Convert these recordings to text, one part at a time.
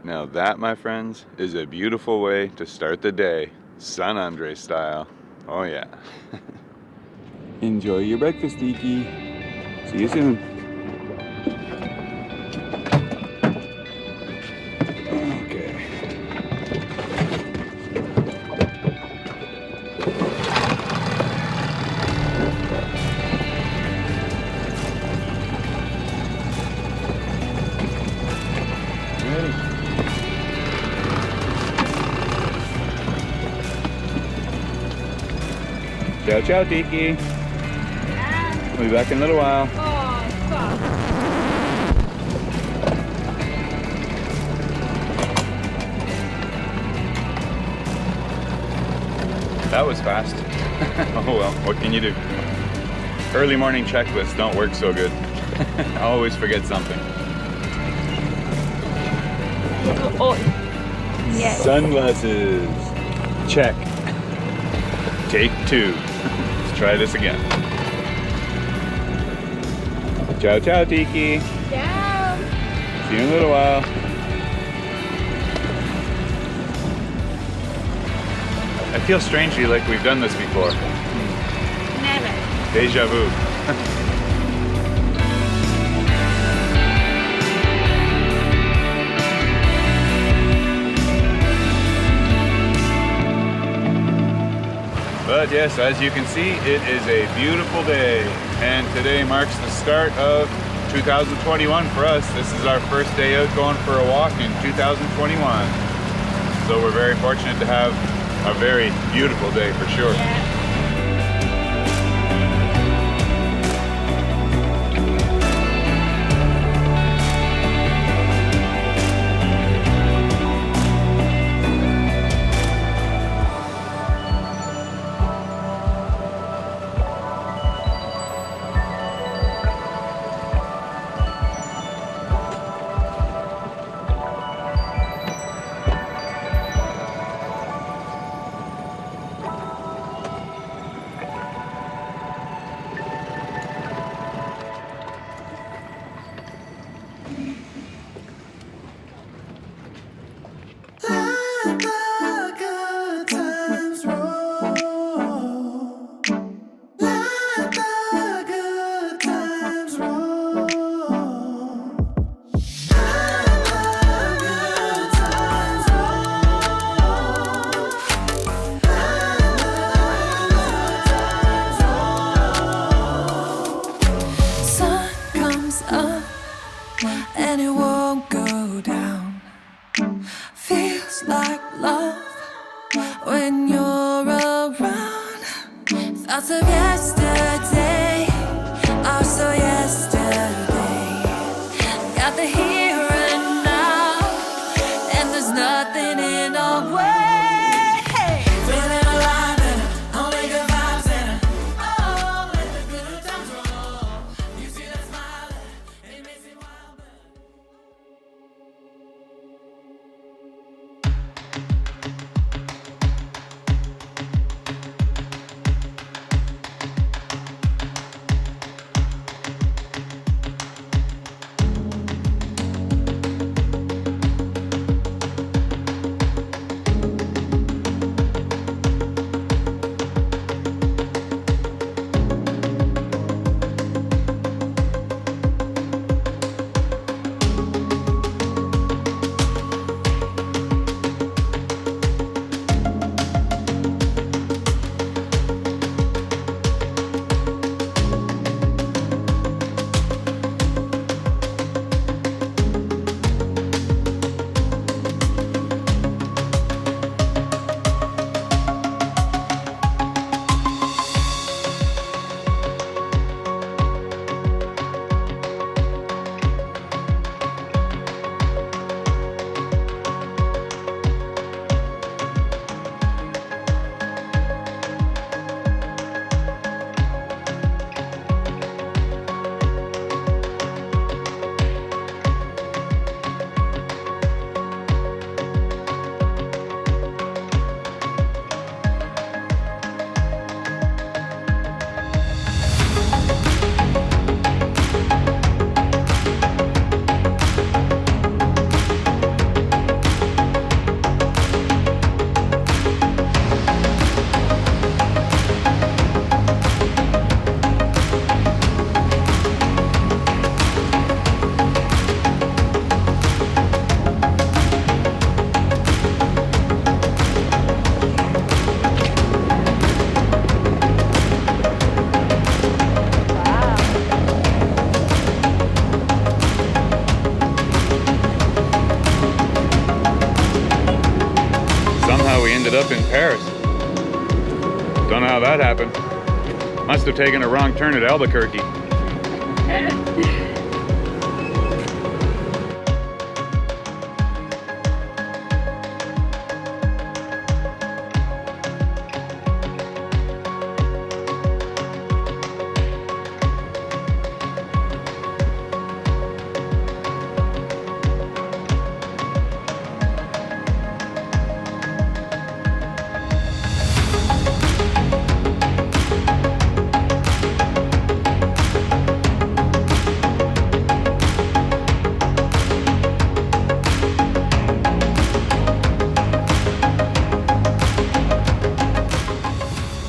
Now that, my friends, is a beautiful way to start the day, San Andres style. Oh yeah. Enjoy your breakfast, Tiki. See you soon. Okay. Ciao, ciao, Tiki. We'll be back in a little while. Oh, fuck. That was fast. Oh well, what can you do? Early morning checklists don't work so good. I always forget something. Oh, yes. Sunglasses. Check. Take 2. Let's try this again. Ciao, ciao, Tiki. Ciao. See you in a little while. I feel strangely like we've done this before. Never. Deja vu. But yes, as you can see, it is a beautiful day. And today marks the start of 2021 for us. This is our first day out going for a walk in 2021. So we're very fortunate to have a very beautiful day for sure. Yeah. And it won't go down. Feels like love when you're around. Thoughts of yesterday are so yesterday. Got the here and now, and there's nothing in our way. Feeling alive and only good vibes and oh, let the good times roll. You see that smile, it makes me wild. ended up in Paris. Don't know how that happened. Must have taken a wrong turn at Albuquerque.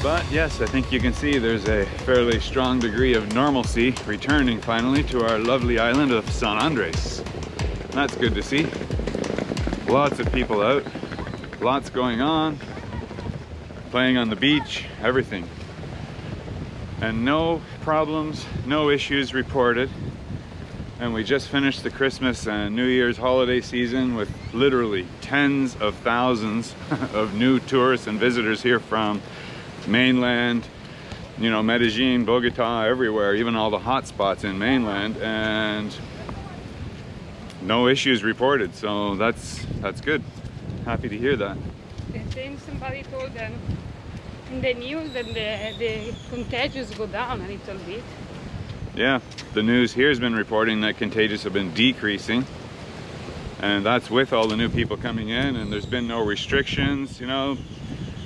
But yes, I think you can see there's a fairly strong degree of normalcy returning finally to our lovely island of San Andres. That's good to see. Lots of people out, lots going on, playing on the beach, everything. And no problems, no issues reported. And we just finished the Christmas and New Year's holiday season with literally tens of thousands of new tourists and visitors here from mainland, you know, Medellin, Bogota, everywhere, even all the hot spots in mainland, and no issues reported, so that's good. Happy to hear that. I think somebody told them in the news that the contagious go down a little bit. Yeah, the news here has been reporting that contagious have been decreasing, and that's with all the new people coming in, and there's been no restrictions, you know.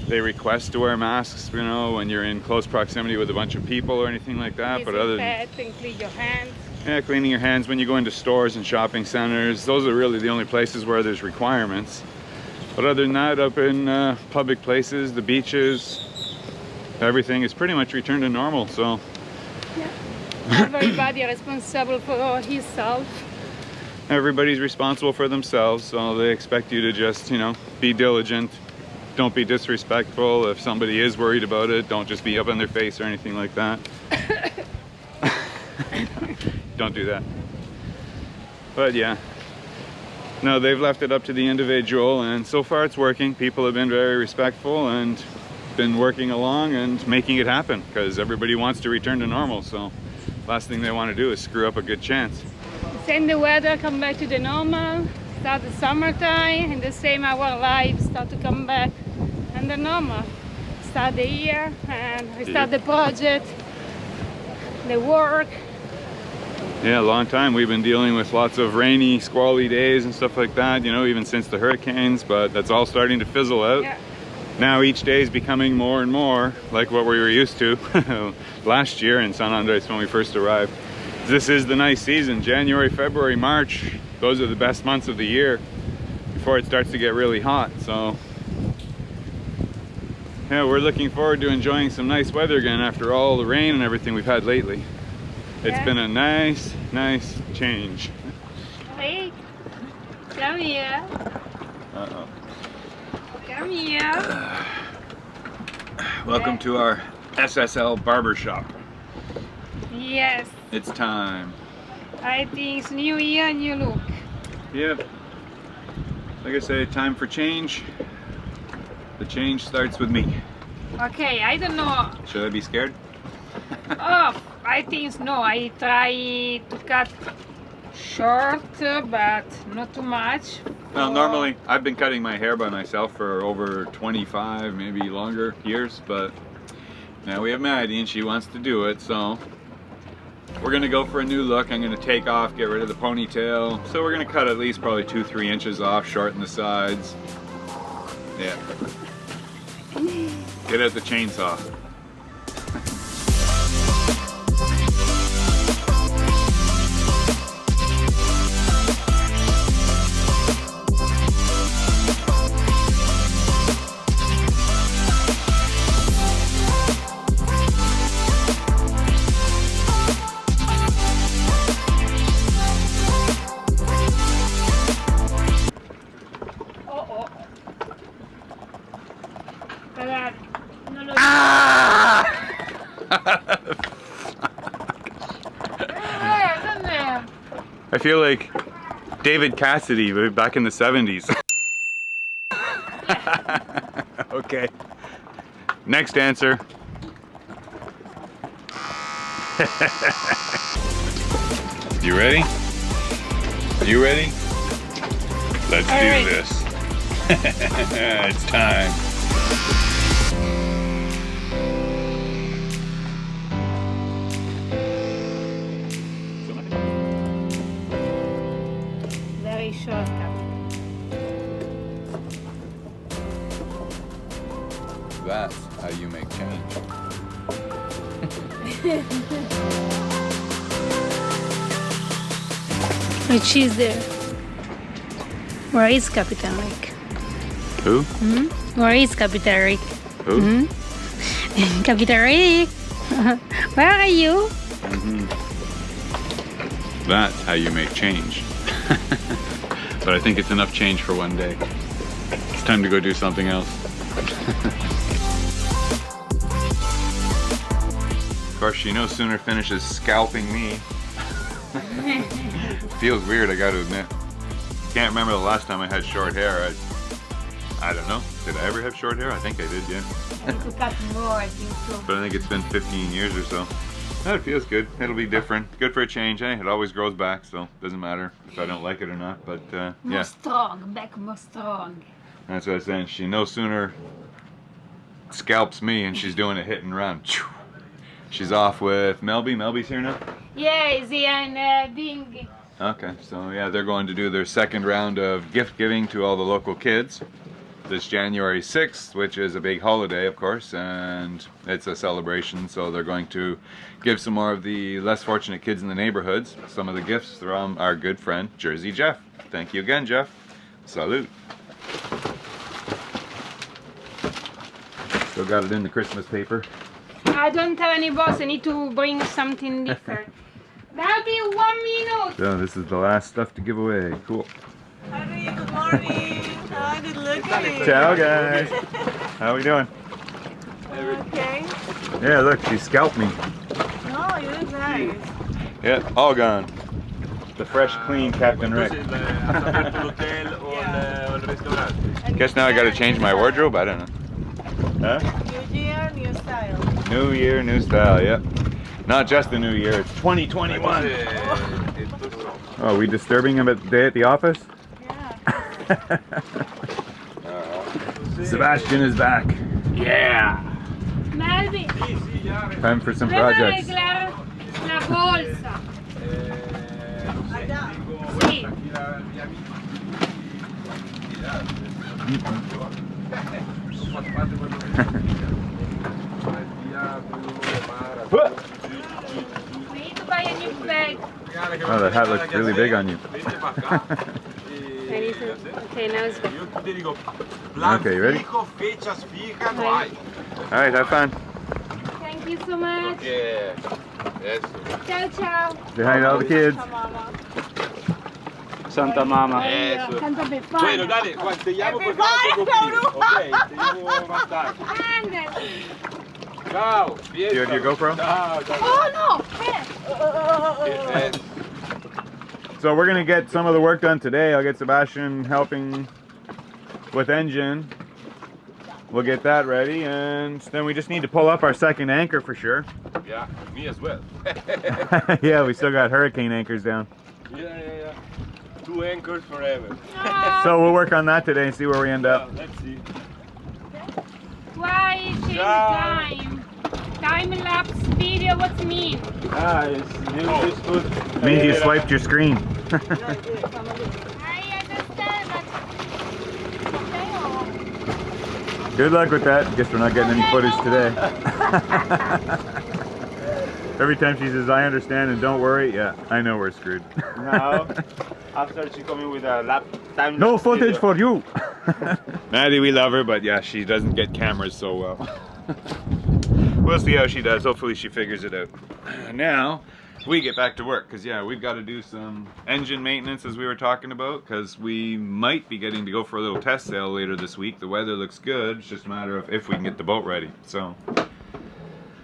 They request to wear masks, you know, when you're in close proximity with a bunch of people or anything like that. But other than and clean your hands. Yeah, cleaning your hands when you go into stores and shopping centers, those are really the only places where there's requirements. But other than that, up in public places, the beaches, everything is pretty much returned to normal. So yeah. Everybody is responsible for himself. Everybody's responsible for themselves, so they expect you to just, you know, be diligent. Don't be disrespectful. If somebody is worried about it, don't just be up in their face or anything like that. Don't do that. But yeah, no, they've left it up to the individual, and so far it's working. People have been very respectful and been working along and making it happen, because everybody wants to return to normal, so last thing they want to do is screw up a good chance. Send the weather come back to the normal, start the summertime, and the same our lives start to come back and the normal. Start the year and we start the project, the work. Yeah, a long time. We've been dealing with lots of rainy, squally days and stuff like that, you know, even since the hurricanes, but that's all starting to fizzle out. Yeah. Now each day is becoming more and more like what we were used to last year in San Andres when we first arrived. This is the nice season. January, February, March, those are the best months of the year before it starts to get really hot. So yeah, we're looking forward to enjoying some nice weather again after all the rain and everything we've had lately. It's been a nice change. Hey, come here. Uh-oh. Come here. Welcome to our SSL barbershop. Yes. It's time. I think it's new year, new look. Yeah. Like I say, time for change. The change starts with me. Okay, I don't know. Should I be scared? Oh, I think no. I try to cut short, but not too much. Well, normally I've been cutting my hair by myself for over 25, maybe longer years, but now we have Maddie and she wants to do it, so we're gonna go for a new look. I'm gonna take off, get rid of the ponytail. So we're gonna cut at least probably 2-3 inches off, shorten the sides. Yeah. Get out the chainsaw. I feel like David Cassidy back in the 70s. Okay. Next answer. You ready? You ready? Let's do right. this. It's time. Very short. That's how you make change. Which is there? Where is Captain Rick? Who? Where is Captain Rick? Who? Captain Rick! Where are you? That's how you make change. But I think it's enough change for one day. It's time to go do something else. Of course, she no sooner finishes scalping me. Feels weird, I gotta admit. Can't remember the last time I had short hair. I don't know. Did I ever have short hair? I think I did, yeah. I need to cut more, I think so. But I think it's been 15 years or so. That feels good. It'll be different. Good for a change, eh? It always grows back, so doesn't matter if I don't like it or not. But More yeah, strong, back more strong. that's what I was saying. She no sooner scalps me and she's doing a hit and run. She's off with Melby. Melby's here now? Yeah, is he and Ding? Okay, so yeah, they're going to do their second round of gift giving to all the local kids this January 6th, which is a big holiday, of course, and it's a celebration, so they're going to give some more of the less fortunate kids in the neighborhoods some of the gifts from our good friend, Jersey Jeff. Thank you again, Jeff. Salute. Still got it in the Christmas paper. I don't have any boss, I need to bring something different. That'll be 1 minute! So this is the last stuff to give away. Cool. Harry, good morning. Hi, good looking. Ciao, guys. How we doing? Okay. Yeah, look, she scalped me. No, you look nice. Yeah, all gone. The fresh, clean Captain Rick. Guess now I gotta change my wardrobe? I don't know. Huh? New year, new style. New year, new style, yep. Not just the new year, it's 2021. Oh, are we disturbing him at the day at the office? Yeah. Sebastian is back. Yeah. Melby, Time for some dove projects. arreglar la bolsa? Sì. We need to buy a new bag. Oh, that hat looks really big on you. I need to, okay, now it's good. Okay, you ready? Alright, have fun. Thank you so much. Ciao, ciao. Say hi to all the kids. Mama. Santa Mama. Santa Befana. Dale, Juan, te llamo Befana, porque no, no. Ok, te llamo más tarde. Ándale. Ciao. Do you have your GoPro? Ciao, ciao. Oh, no. Here. So we're gonna get some of the work done today. I'll get Sebastian helping with engine. We'll get that ready, and then we just need to pull up our second anchor for sure. Yeah, me as well. Yeah, we still got hurricane anchors down. Yeah. 2 anchors forever. So we'll work on that today and see where we end up. Let's see. Why change time? Time lapse video, what's it mean? It's good. It means you swiped your screen. I understand, but okay. Good luck with that. Guess we're not getting any footage today. Every time she says, I understand and don't worry, yeah, I know we're screwed. Now, after she coming with a lap time. No footage for you! Maddie, we love her, but yeah, she doesn't get cameras so well. We'll see how she does. Hopefully she figures it out. Now, we get back to work, because yeah, we've got to do some engine maintenance as we were talking about, because we might be getting to go for a little test sail later this week. The weather looks good. It's just a matter of if we can get the boat ready. So,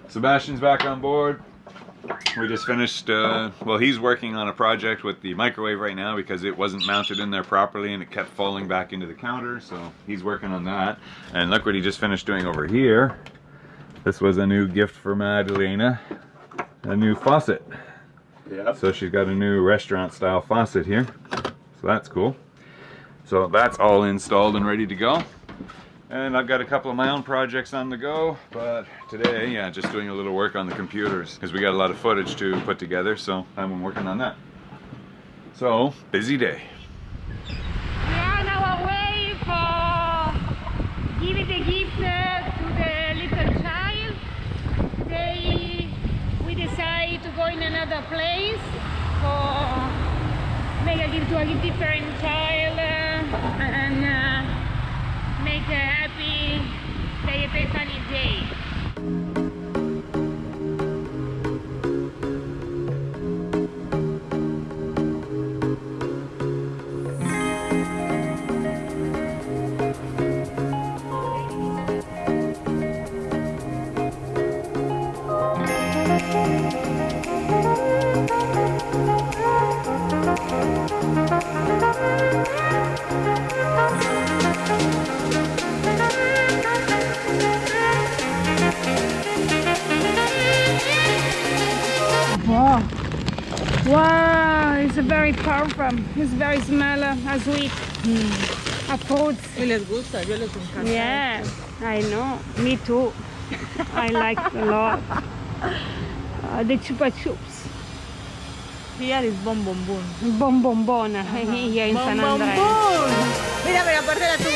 Sebastian's back on board. we just finished, well, he's working on a project with the microwave right now because it wasn't mounted in there properly and it kept falling back into the counter, so he's working on that. And look what he just finished doing over here. This was a new gift for Madalena, a new faucet. Yeah. So she's got a new restaurant style faucet here, so that's cool. So that's all installed and ready to go. And I've got a couple of my own projects on the go, but today, yeah, just doing a little work on the computers because we got a lot of footage to put together, so I'm working on that. So, busy day. We are on our way for giving the gift to the little child. Today we decide to go in another place for make a gift to a different child and make a happy Day Epiphany day. Wow, wow, it's a very powerful, it's very smell, sweet, a fruits. Y les gusta, yo les encanta. Yeah, I know, me too. I like a lot. The chupa chups. Here is bon bon bon. Bon bon bon here in San Bon bon Andrés. bon. Mira, mira, apártela tú.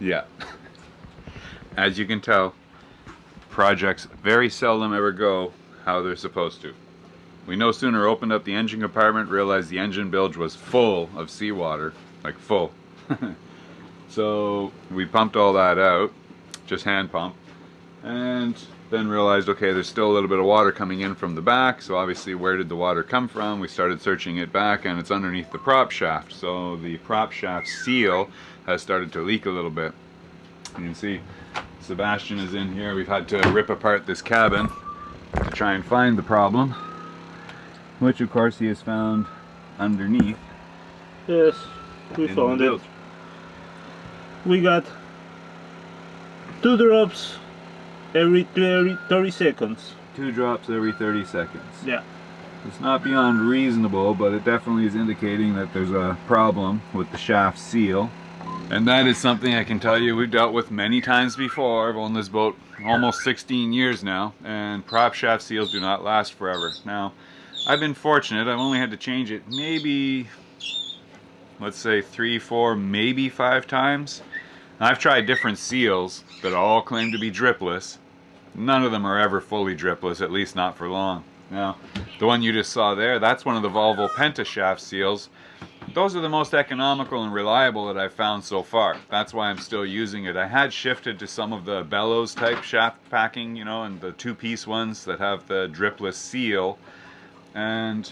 Yeah. As you can tell, projects very seldom ever go how they're supposed to. We no sooner opened up the engine compartment, realized the engine bilge was full of seawater, like full. So we pumped all that out, just hand pump, and then realized, okay, there's still a little bit of water coming in from the back, so obviously where did the water come from? We started searching it back, and it's underneath the prop shaft. So the prop shaft seal has started to leak a little bit. You can see Sebastian is in here. We've had to rip apart this cabin to try and find the problem, which of course he has found underneath. Yes, we in found the it. bilge. We got 2 drops every 30 seconds. 2 drops every 30 seconds. Yeah. It's not beyond reasonable, but it definitely is indicating that there's a problem with the shaft seal. And that is something I can tell you we've dealt with many times before. I've owned this boat almost 16 years now, and prop shaft seals do not last forever. Now, I've been fortunate. I've only had to change it maybe, let's say 3, 4, maybe 5 times. I've tried different seals that all claim to be dripless. None of them are ever fully dripless, at least not for long. Now, the one you just saw there, that's one of the Volvo Penta shaft seals. Those are the most economical and reliable that I've found so far. That's why I'm still using it. I had shifted to some of the bellows type shaft packing, you know, and the 2-piece ones that have the dripless seal. And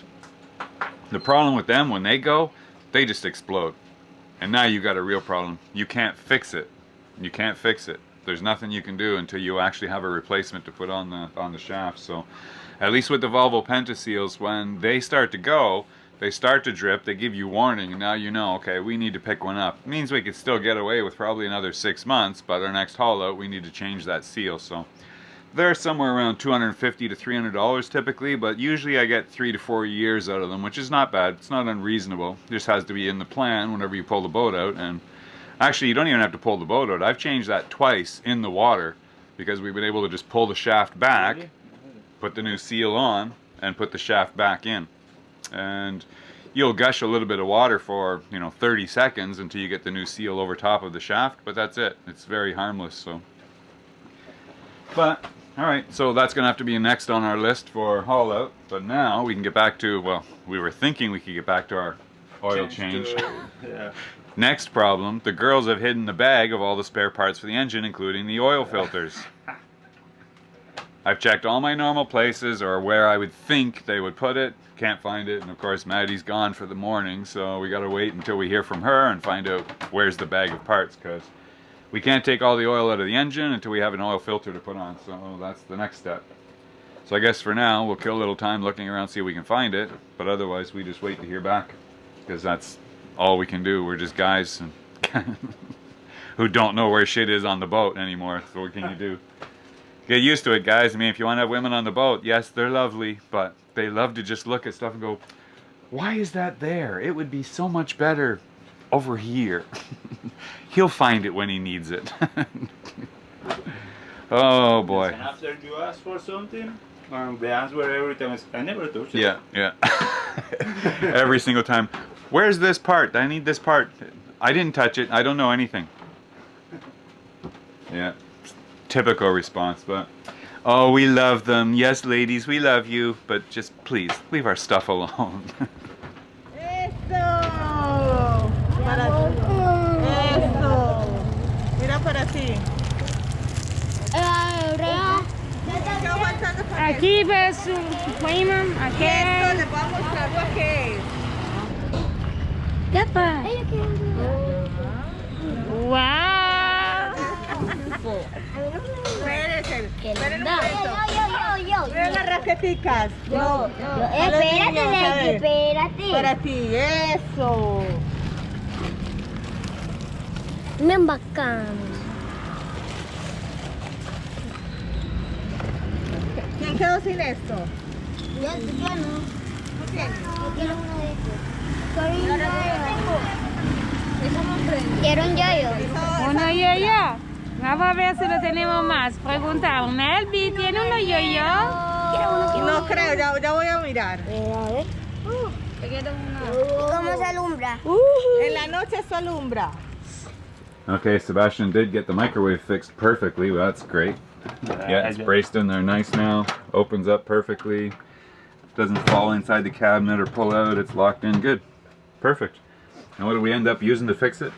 the problem with them, when they go, they just explode. And now you got a real problem. You can't fix it. You can't fix it. There's nothing you can do until you actually have a replacement to put on the shaft. So at least with the Volvo Penta seals, when they start to go, they start to drip, they give you warning, and now you know, okay, we need to pick one up. It means we could still get away with probably another 6 months, but our next haul out, we need to change that seal. So they're somewhere around $250 to $300 typically, but usually I get 3 to 4 years out of them, which is not bad. It's not unreasonable. It just has to be in the plan whenever you pull the boat out. And actually, you don't even have to pull the boat out. I've changed that twice in the water because we've been able to just pull the shaft back, put the new seal on, and put the shaft back in. And you'll gush a little bit of water for, 30 seconds until you get the new seal over top of the shaft, but that's it. It's very harmless, so. But, alright, so that's going to have to be next on our list for haul out. But now we can get back to, well, we were thinking we could get back to our oil change. Yeah. Next problem, the girls have hidden the bag of all the spare parts for the engine, including the oil filters. I've checked all my normal places, or where I would think they would put it. Can't find it, and of course Maddie's gone for the morning, so we gotta wait until we hear from her and find out where's the bag of parts, because we can't take all the oil out of the engine until we have an oil filter to put on, so that's the next step. So I guess for now, we'll kill a little time looking around, see if we can find it, but otherwise we just wait to hear back, because that's all we can do. We're just guys who don't know where shit is on the boat anymore, so what can you do? Get used to it, guys. I mean, if you want to have women on the boat, yes, they're lovely, but they love to just look at stuff and go, why is that there? It would be so much better over here. He'll find it when he needs it. Oh boy. And after you ask for something, the answer every time is, I never touched it. Yeah, yeah. Every single time. Where's this part? I need this part. I didn't touch it. I don't know anything. Yeah. Typical response, but oh, we love them. Yes, ladies, we love you, but just please leave our stuff alone. Eso. Para ti. Eso. Mira para ti. ¿Qué aguantando para Aquí ves su prima, aquí. esto? Les voy a mostrar lo que es. ¿Qué pasa? Wow. Espérense. Esperen un No. momento. Mira las raqueticas. No. Espérate. Para ti, eso. Bien bacán. ¿Quién quedó sin esto? Yo no. ¿No tienes? Yo quiero uno de estos. Quiero un yoyo. Uno yo-yo. Vamos a ver si lo tenemos más. Preguntar, Melby, ¿tiene uno yo-yo? No creo, ya voy a mirar. ¿Cómo se alumbra? En la noche eso alumbra. Okay, Sebastian did get the microwave fixed perfectly. Well, that's great. Yeah, it's braced in there nice now. Opens up perfectly. Doesn't fall inside the cabinet or pull out. It's locked in good. Perfect. And what do we end up using to fix it?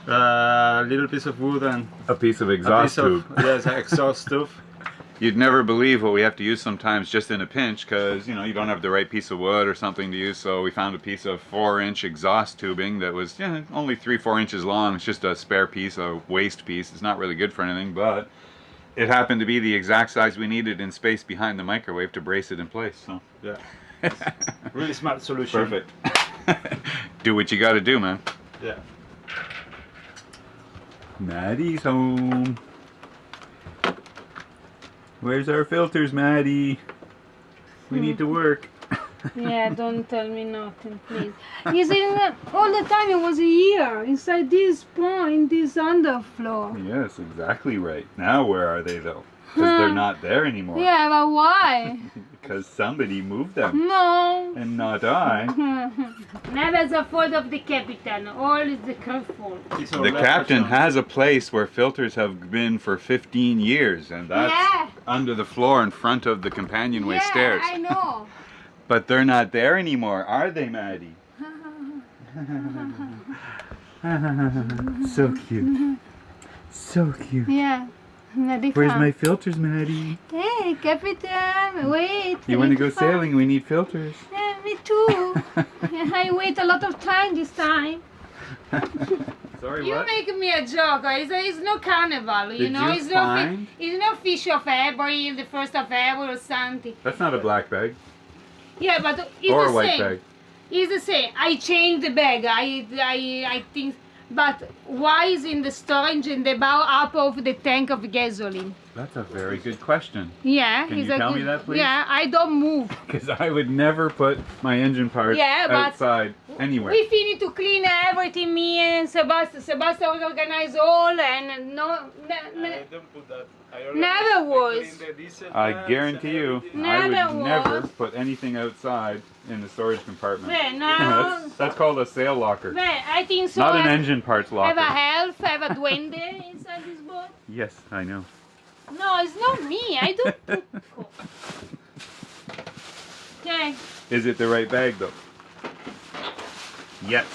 A little piece of wood and A piece of a exhaust piece of tube. yes, exhaust tube. You'd never believe what we have to use sometimes just in a pinch, because you don't have the right piece of wood or something to use. So we found a piece of 4-inch exhaust tubing that was only 3-4 inches long. It's just a spare piece, a waste piece. It's not really good for anything, but it happened to be the exact size we needed in space behind the microwave to brace it in place. So Yeah. Really smart solution. perfect. Do what you got to do, man. Yeah. Maddie's home. Where's our filters, Maddie? We need to work. Yeah, don't tell me nothing, please. He's in all the time. It was here, inside this point, this underfloor. Yes, exactly right. Now where are they though? Because they're not there anymore. Yeah, but why? Because somebody moved them. No. And not I. Never the fault of the captain. All is the crew fault. It's all The left captain option. has a place where filters have been for 15 years, and that's Yeah. under the floor in front of the companionway Yeah, stairs. I know. But they're not there anymore, are they, Maddie? So cute. So cute. Yeah. Maddie Where's come. my filters, Maddie? Hey, captain, wait. You I want to need go find- sailing? We need filters. Yeah, me too. I wait a lot of time this time. Sorry, You what? make me a joke. It's no carnival, you Did know. you It's find- it's no fish of February, the 1st of February or something. That's not a black bag. Yeah, but it's Or a the white same. bag. It's the same. I changed the bag. I think. But why is in the storage in the bow up of the tank of gasoline? That's a very good question. Yeah. Can it's you a tell me good- that, please? Yeah, I don't move. Because I would never put my engine parts Yeah, but outside anywhere. We finished to clean everything. Me and Sebastian organize all and no. I don't put that. I already- Never I was. clean the diesel I tanks guarantee and you, everything. I would Never never was. put anything outside in the storage compartment. Beh, now, That's called a sail locker. I think so. Not an engine parts I have locker. a elf, I have a duende inside this boat. Yes, I know. No, it's not me. I don't. Okay. Is it the right bag though? Yes.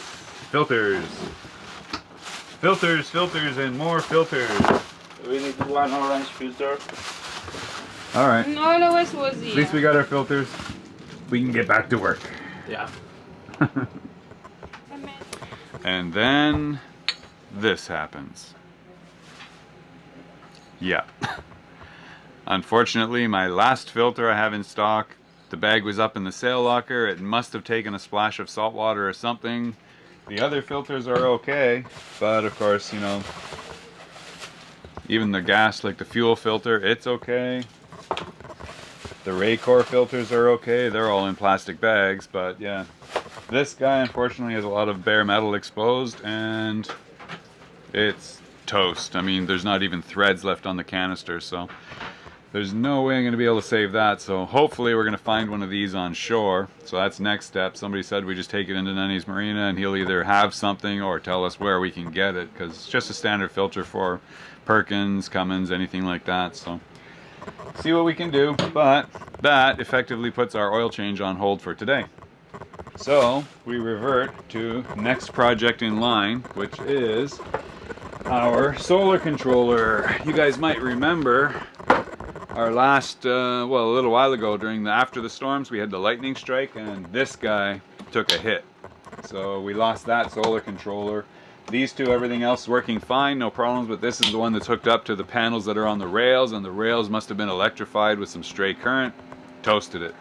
Filters. Filters, filters, and more filters. We need one orange filter. All right. No, always was here. At least we got our filters. We can get back to work. Yeah. And then this happens. Yeah. Unfortunately, my last filter I have in stock, the bag was up in the sail locker. It must have taken a splash of salt water or something. The other filters are okay, but of course, you know, even the gas, like the fuel filter, it's okay. The Raycor filters are okay. They're all in plastic bags, but yeah. This guy, unfortunately, has a lot of bare metal exposed, and it's toast. I mean, there's not even threads left on the canister, so there's no way I'm going to be able to save that. So hopefully we're going to find one of these on shore. So that's next step. Somebody said we just take it into Nenny's Marina and he'll either have something or tell us where we can get it, because it's just a standard filter for Perkins, Cummins, anything like that. So see what we can do, but that effectively puts our oil change on hold for today. So we revert to next project in line, which is our solar controller. You guys might remember our last, well, a little while ago after the storms, we had the lightning strike and this guy took a hit. So we lost that solar controller. These two, everything else working fine, no problems, but this is the one that's hooked up to the panels that are on the rails, and the rails must have been electrified with some stray current, toasted it.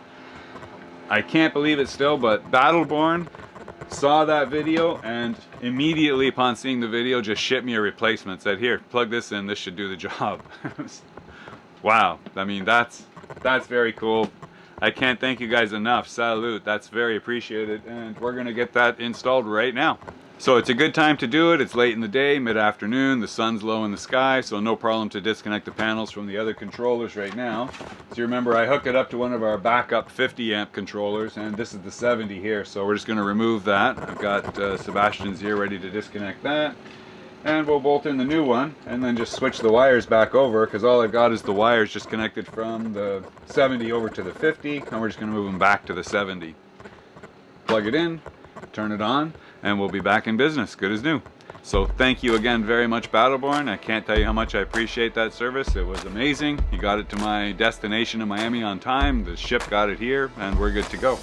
I can't believe it still, but Battleborn saw that video and immediately upon seeing the video just shipped me a replacement, said, here, plug this in, this should do the job. Wow, I mean, that's very cool. I can't thank you guys enough. Salute, that's very appreciated, and we're gonna get that installed right now. So it's a good time to do it. It's late in the day, mid-afternoon, the sun's low in the sky, so no problem to disconnect the panels from the other controllers right now. So you remember I hook it up to one of our backup 50 amp controllers, and this is the 70 here, so we're just going to remove that. I've got Sebastian's here ready to disconnect that, and we'll bolt in the new one and then just switch the wires back over, because all I've got is the wires just connected from the 70 over to the 50, and we're just going to move them back to the 70. Plug it in, turn it on, and we'll be back in business, good as new. So thank you again very much, Battleborn. I can't tell you how much I appreciate that service. It was amazing. You got it to my destination in Miami on time. The ship got it here, and we're good to go.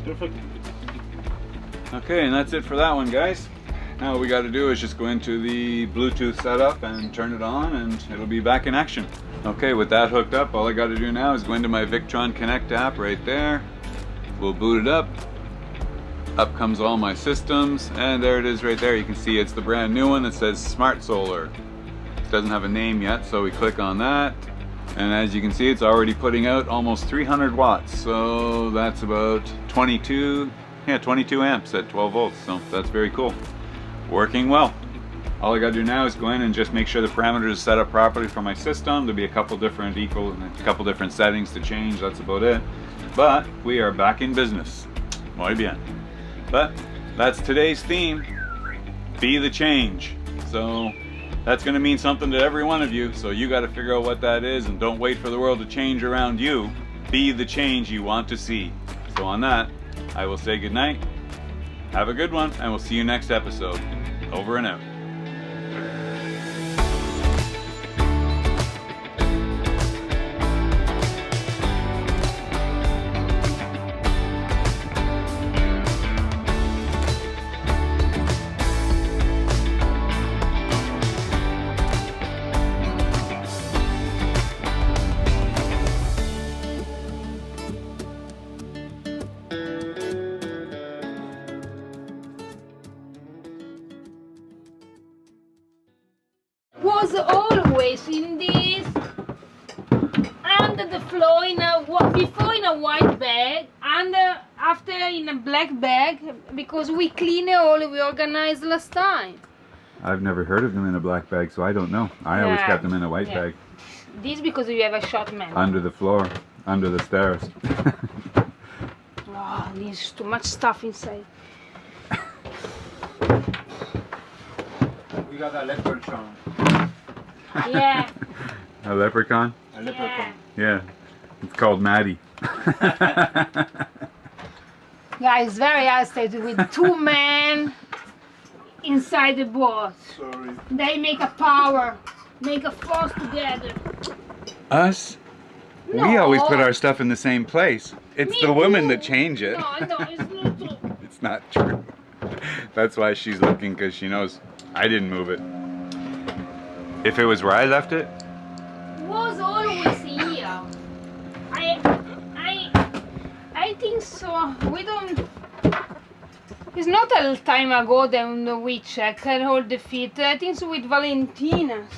Perfect. Okay, and that's it for that one, guys. Now what we got to do is just go into the Bluetooth setup and turn it on, and it'll be back in action. Okay, with that hooked up, all I got to do now is go into my Victron Connect app right there. We'll boot it up. Up comes all my systems, and there it is right there. You can see it's the brand new one that says Smart Solar. It doesn't have a name yet, so we click on that. And as you can see, it's already putting out almost 300 watts. So that's about 22 amps at 12 volts. So that's very cool. Working well. All I gotta do now is go in and just make sure the parameters are set up properly for my system. There'll be a couple different settings to change. That's about it. But we are back in business. Muy bien. But that's today's theme. Be the change. So That's going to mean something to every one of you, so you got to figure out what that is, and don't wait for the world to change around you. Be the change you want to see. So on that, I will say goodnight. Have a good one, and we'll see you next episode. Over and out. Was always in this under the floor before in a white bag, and after in a black bag, because we clean it all, we organized last time. I've never heard of them in a black bag, so I don't know. I always Yeah. kept them in a white bag. This because you have a short man. Under the floor, under the stairs. Oh, there's too much stuff inside. We got a leprechaun. Yeah. A leprechaun? A leprechaun. Yeah. It's called Maddie. Guys, very agitated with two men inside the boat. Sorry. They make a power, make a force together. Us? We No. always put our stuff in the same place. It's Me the women too. that change it. No, it's not true. It's not true. That's why she's looking, because she knows I didn't move it. If it was where I left it, Was always here. I think so. We don't. It's not a time ago that we check all the feet. I think so with Valentina's.